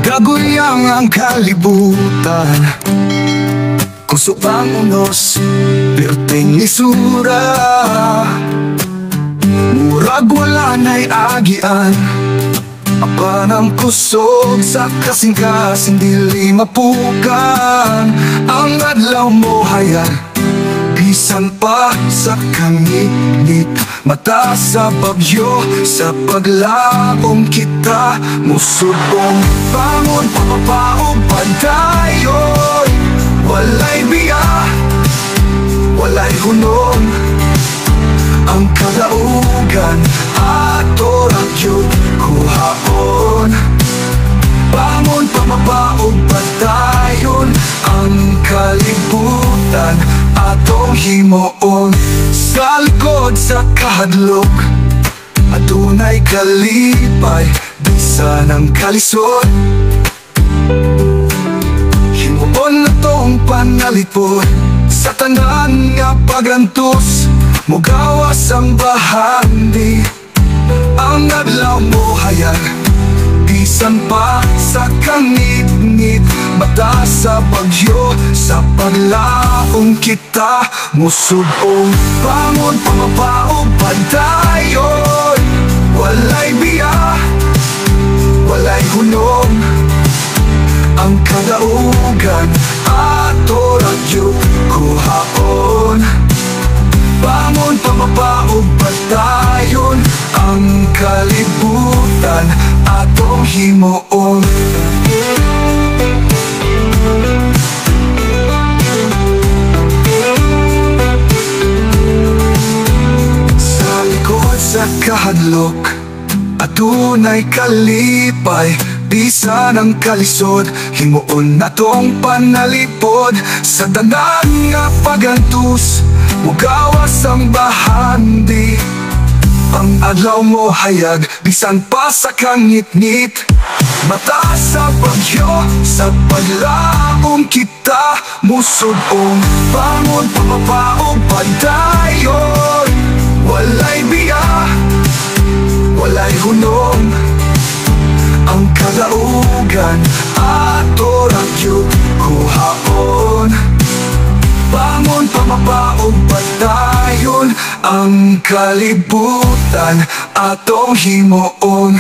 Magaguyang ang kalibutan kung supang unos, perteng isura. Murag wala na'y agian, apanang kusog sa kasing-kasing dili mapukan. Ang adlaw mo hayag, bisan pa sa kangit-ngit, mata sa bagyo, sa paglaom kita musubong. Bangon papapaog padayon, walay biya, walay hunong. Ang kadaugan ato ragyod kuhaon. Bangon papapaog padayon, ang kalibutan atong himoon. Sa likod sa kahadlok, adunay kalipay, bisa ng kalisod. Himoon na tong panalipod, sa tanan nga pagantos, mugawas ang bahandi. Ang adlaw mo hayag, bisan pa sa kangit-ngit, mata sa bagyo, sa paglaong kita musubong. Bangon pamapaog padayon, walay biya, walay hunong. Ang kadaugan ato ragyod kuhaon. Bangon pamapaog padayon, ang kalibutan atong himoon. Sa likod sa kahadlok, adunay kalipay, bisa ng kalisod. Himoon natong panalipod, sa tanan nga pagantus, mugawas ang bahandi. Ang adlaw mo hayag, bisan pa sa kangit-ngit, mata sa bagyo, sa paglaom kita musubong. Bangon pamapaog padayon, walay biya, walay hunong. Ang kadaugan ato ragyod kuhaon. Bangon pamapaog padayon, ang kalibutan atong himoon.